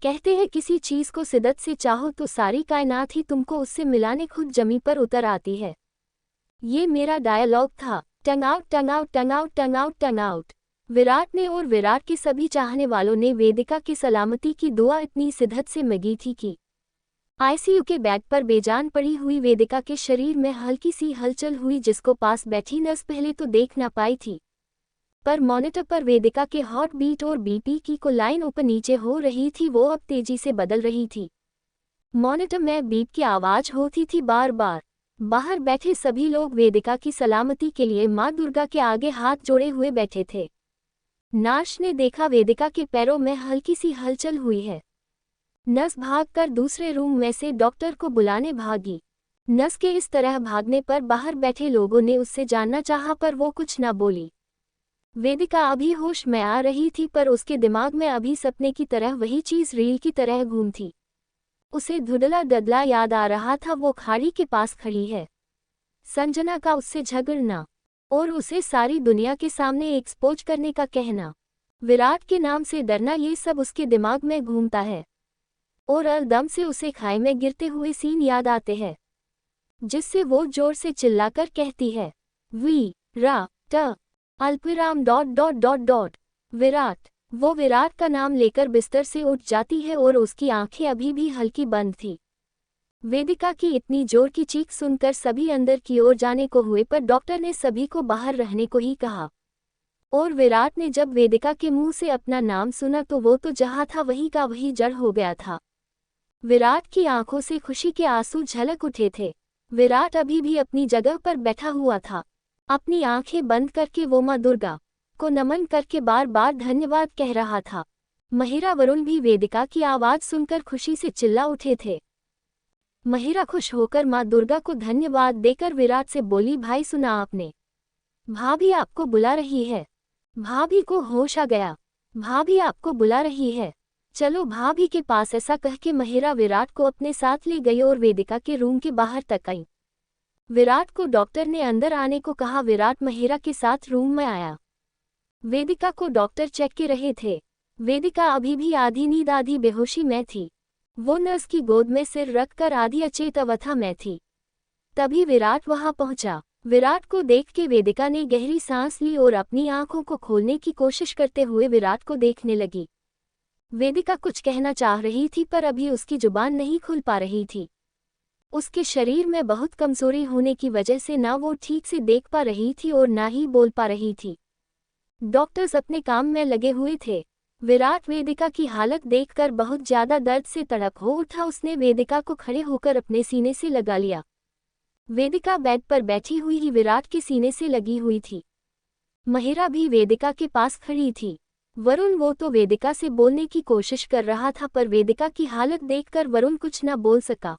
कहते हैं किसी चीज को शिद्दत से चाहो तो सारी कायनात ही तुमको उससे मिलाने खुद जमी पर उतर आती है। ये मेरा डायलॉग था। टंग आउट टंग आउट टंग आउट टंग आउट टंग आउट। विराट ने और विराट के सभी चाहने वालों ने वेदिका की सलामती की दुआ इतनी शिद्दत से मांगी थी कि आईसीयू के बेड पर बेजान पड़ी हुई वेदिका के शरीर में हल्की सी हलचल हुई, जिसको पास बैठी नर्स पहले तो देख ना पाई थी, पर मॉनिटर पर वेदिका के हॉट बीट और बीपी की को लाइन ऊपर नीचे हो रही थी, वो अब तेजी से बदल रही थी। मॉनिटर में बीप की आवाज होती थी बार बार। बाहर बैठे सभी लोग वेदिका की सलामती के लिए मां दुर्गा के आगे हाथ जोड़े हुए बैठे थे। नाश ने देखा वेदिका के पैरों में हल्की सी हलचल हुई है। नर्स भागकर दूसरे रूम में से डॉक्टर को बुलाने भागी। नर्स के इस तरह भागने पर बाहर बैठे लोगों ने उससे जानना चाहा, पर वो कुछ न बोली। वेदिका अभी होश में आ रही थी, पर उसके दिमाग में अभी सपने की तरह वही चीज रील की तरह घूम थी। उसे धुंधला ददला याद आ रहा था, वो खाड़ी के पास खड़ी है, संजना का उससे झगड़ना और उसे सारी दुनिया के सामने एक्सपोज करने का कहना, विराट के नाम से डरना, ये सब उसके दिमाग में घूमता है। और एकदम से उसे खाई में गिरते हुए सीन याद आते हैं, जिससे वो जोर से चिल्लाकर कहती है, वी रा ट अल्पविराम dot dot dot dot Virat. वो विराट का नाम लेकर बिस्तर से उठ जाती है और उसकी आंखें अभी भी हल्की बंद थी। वेदिका की इतनी जोर की चीख सुनकर सभी अंदर की ओर जाने को हुए, पर डॉक्टर ने सभी को बाहर रहने को ही कहा। और विराट ने जब वेदिका के मुंह से अपना नाम सुना तो वो तो जहाँ था वहीं का वहीं जड़ हो गया था। विराट की आंखों से खुशी के आंसू झलक उठे थे। विराट अभी भी अपनी जगह पर बैठा हुआ था। अपनी आंखें बंद करके वो मां दुर्गा को नमन करके बार बार धन्यवाद कह रहा था। महिरा वरुण भी वेदिका की आवाज सुनकर खुशी से चिल्ला उठे थे। महिरा खुश होकर मां दुर्गा को धन्यवाद देकर विराट से बोली, भाई सुना आपने, भाभी आपको बुला रही है। भाभी को होश आ गया, भाभी आपको बुला रही है, चलो भाभी के पास। ऐसा कह के महिरा विराट को अपने साथ ले गई और वेदिका के रूम के बाहर तक आई। विराट को डॉक्टर ने अंदर आने को कहा। विराट महिरा के साथ रूम में आया। वेदिका को डॉक्टर चेक के रहे थे। वेदिका अभी भी आधी नींद आधी बेहोशी में थी। वो नर्स की गोद में सिर रखकर आधी अचेत अवस्था में थी। तभी विराट वहां पहुंचा। विराट को देख के वेदिका ने गहरी सांस ली और अपनी आंखों को खोलने की कोशिश करते हुए विराट को देखने लगी। वेदिका कुछ कहना चाह रही थी, पर अभी उसकी जुबान नहीं खुल पा रही थी। उसके शरीर में बहुत कमजोरी होने की वजह से ना वो ठीक से देख पा रही थी और ना ही बोल पा रही थी। डॉक्टर्स अपने काम में लगे हुए थे। विराट वेदिका की हालत देखकर बहुत ज्यादा दर्द से तड़प हो उठा। उसने वेदिका को खड़े होकर अपने सीने से लगा लिया। वेदिका बेड पर बैठी हुई ही विराट के सीने से लगी हुई थी। महिरा भी वेदिका के पास खड़ी थी। वरुण वो तो वेदिका से बोलने की कोशिश कर रहा था, पर वेदिका की हालत देखकर वरुण कुछ न बोल सका।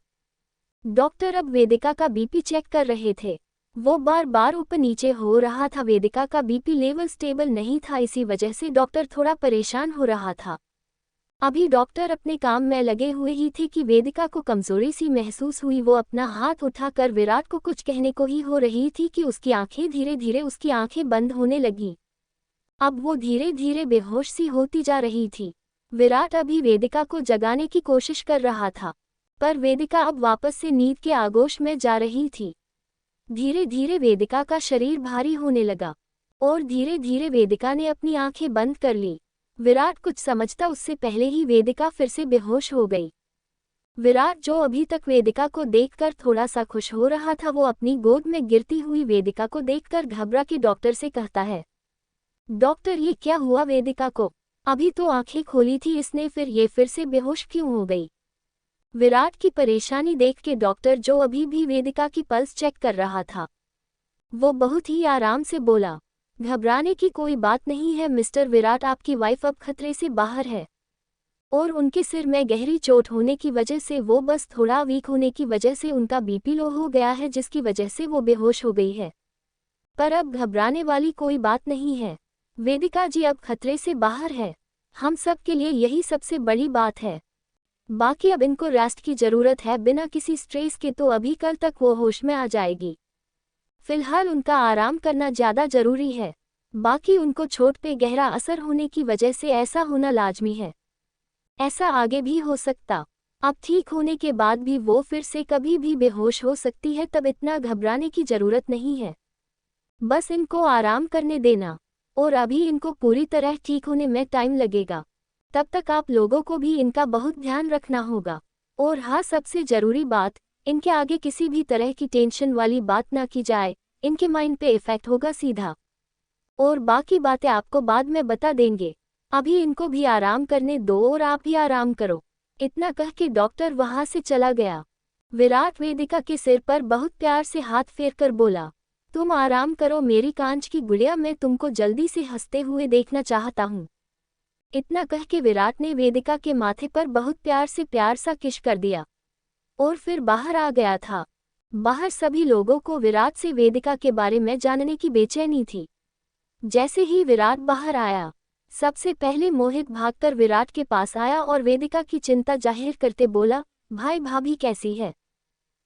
डॉक्टर अब वेदिका का बीपी चेक कर रहे थे। वो बार बार ऊपर नीचे हो रहा था। वेदिका का बीपी लेवल स्टेबल नहीं था, इसी वजह से डॉक्टर थोड़ा परेशान हो रहा था। अभी डॉक्टर अपने काम में लगे हुए ही थे कि वेदिका को कमजोरी सी महसूस हुई। वो अपना हाथ उठाकर विराट को कुछ कहने को ही हो रही थी कि उसकी आंखें धीरे धीरे उसकी आंखें बंद होने लगी। अब वो धीरे धीरे बेहोश सी होती जा रही थी। विराट अभी वेदिका को जगाने की कोशिश कर रहा था, पर वेदिका अब वापस से नींद के आगोश में जा रही थी। धीरे धीरे वेदिका का शरीर भारी होने लगा और धीरे धीरे वेदिका ने अपनी आंखें बंद कर ली। विराट कुछ समझता उससे पहले ही वेदिका फिर से बेहोश हो गई। विराट जो अभी तक वेदिका को देखकर थोड़ा सा खुश हो रहा था, वो अपनी गोद में गिरती हुई वेदिका को देखकर घबरा के डॉक्टर से कहता है, डॉक्टर ये क्या हुआ वेदिका को? अभी तो आंखें खोली थी इसने, फिर से बेहोश क्यों हो गई? विराट की परेशानी देख के डॉक्टर, जो अभी भी वेदिका की पल्स चेक कर रहा था, वो बहुत ही आराम से बोला, घबराने की कोई बात नहीं है मिस्टर विराट, आपकी वाइफ अब खतरे से बाहर है और उनके सिर में गहरी चोट होने की वजह से वो बस थोड़ा वीक होने की वजह से उनका बीपी लो हो गया है, जिसकी वजह से वो बेहोश हो गई है। पर अब घबराने वाली कोई बात नहीं है। वेदिका जी अब खतरे से बाहर है। हम सब के लिए यही सबसे बड़ी बात है। बाकी अब इनको रेस्ट की जरूरत है, बिना किसी स्ट्रेस के, तो अभी कल तक वो होश में आ जाएगी। फिलहाल उनका आराम करना ज़्यादा जरूरी है। बाकी उनको चोट पे गहरा असर होने की वजह से ऐसा होना लाजमी है। ऐसा आगे भी हो सकता। अब ठीक होने के बाद भी वो फिर से कभी भी बेहोश हो सकती है, तब इतना घबराने की जरूरत नहीं है। बस इनको आराम करने देना, और अभी इनको पूरी तरह ठीक होने में टाइम लगेगा। तब तक आप लोगों को भी इनका बहुत ध्यान रखना होगा। और हाँ, सबसे जरूरी बात, इनके आगे किसी भी तरह की टेंशन वाली बात ना की जाए, इनके माइंड पे इफेक्ट होगा सीधा। और बाकी बातें आपको बाद में बता देंगे, अभी इनको भी आराम करने दो और आप भी आराम करो। इतना कह के डॉक्टर वहां से चला गया। विराट वेदिका के सिर पर बहुत प्यार से हाथ फेरकर बोला, तुम आराम करो मेरी कांच की गुड़िया, मैं तुमको जल्दी से हंसते हुए देखना चाहता हूँ। इतना कह के विराट ने वेदिका के माथे पर बहुत प्यार सा किस कर दिया और फिर बाहर आ गया था। बाहर सभी लोगों को विराट से वेदिका के बारे में जानने की बेचैनी थी। जैसे ही विराट बाहर आया, सबसे पहले मोहित भागकर विराट के पास आया और वेदिका की चिंता जाहिर करते बोला, भाई भाभी कैसी है?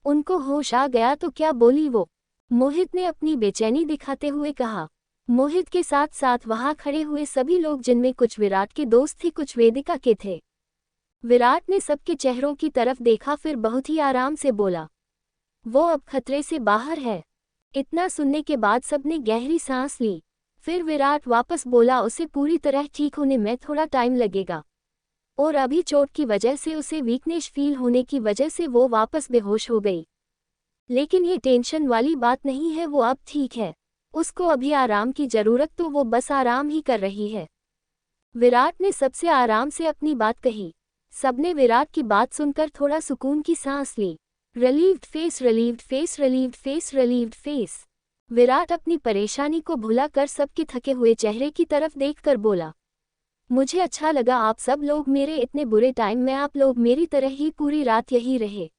उनको होश आ गया तो क्या बोली वो? मोहित ने अपनी बेचैनी दिखाते हुए कहा। मोहित के साथ साथ वहां खड़े हुए सभी लोग, जिनमें कुछ विराट के दोस्त थे, कुछ वेदिका के थे। विराट ने सबके चेहरों की तरफ देखा, फिर बहुत ही आराम से बोला, वो अब खतरे से बाहर है। इतना सुनने के बाद सबने गहरी सांस ली। फिर विराट वापस बोला, उसे पूरी तरह ठीक होने में थोड़ा टाइम लगेगा, और अभी चोट की वजह से उसे वीकनेस फील होने की वजह से वो वापस बेहोश हो गई। लेकिन ये टेंशन वाली बात नहीं है, वो अब ठीक है। उसको अभी आराम की जरूरत, तो वो बस आराम ही कर रही है। विराट ने सबसे आराम से अपनी बात कही। सबने विराट की बात सुनकर थोड़ा सुकून की सांस ली। Relieved face, relieved face, relieved face, relieved face. Virat अपनी परेशानी को भुलाकर सबके थके हुए चेहरे की तरफ देखकर बोला, मुझे अच्छा लगा आप सब लोग मेरे इतने बुरे टाइम में आप लोग मेरी तरह ही पूरी रात यही रहे।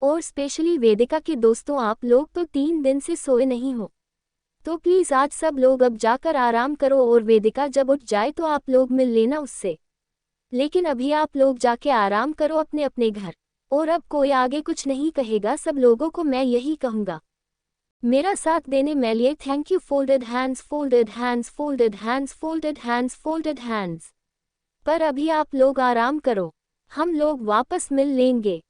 और स्पेशली वेदिका के दोस्तों, आप लोग तो 3 दिन से सोए नहीं हो, तो प्लीज आज सब लोग अब जाकर आराम करो, और वेदिका जब उठ जाए तो आप लोग मिल लेना उससे। लेकिन अभी आप लोग जाके आराम करो अपने अपने घर, और अब कोई आगे कुछ नहीं कहेगा, सब लोगों को मैं यही कहूँगा। मेरा साथ देने में लिए thank you. Folded hands, folded hands, folded hands, folded hands, folded hands. पर अभी आप लोग आराम करो, हम लोग वापस मिल लेंगे।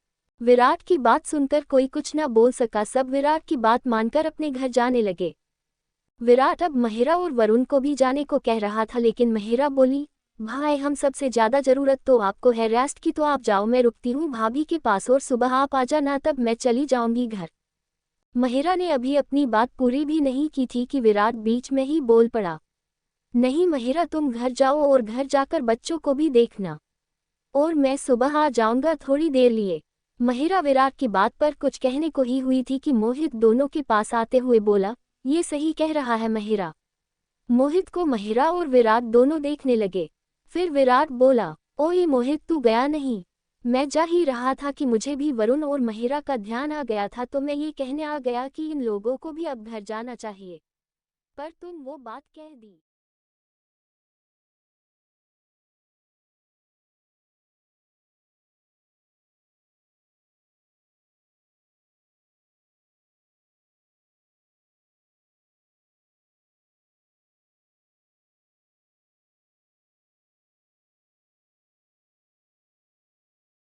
विराट की बात सुनकर कोई कुछ न बोल सका, सब विराट की बात मानकर अपने घर जाने लगे। विराट अब महिरा और वरुण को भी जाने को कह रहा था, लेकिन महिरा बोली, भाई हम सबसे ज्यादा जरूरत तो आपको है रेस्ट की, तो आप जाओ, मैं रुकती हूँ भाभी के पास, और सुबह आप आ जाना, तब मैं चली जाऊंगी घर। महिरा ने अभी अपनी बात पूरी भी नहीं की थी कि विराट बीच में ही बोल पड़ा, नहीं महिरा तुम घर जाओ और घर जाकर बच्चों को भी देखना, और मैं सुबह आ जाऊंगा थोड़ी देर लिए। महिरा विराट की बात पर कुछ कहने को ही हुई थी कि मोहित दोनों के पास आते हुए बोला, ये सही कह रहा है महिरा। मोहित को महिरा और विराट दोनों देखने लगे। फिर विराट बोला, ओए मोहित तू गया नहीं? मैं जा ही रहा था कि मुझे भी वरुण और महिरा का ध्यान आ गया था, तो मैं ये कहने आ गया कि इन लोगों को भी अब घर जाना चाहिए, पर तुम वो बात कह दी।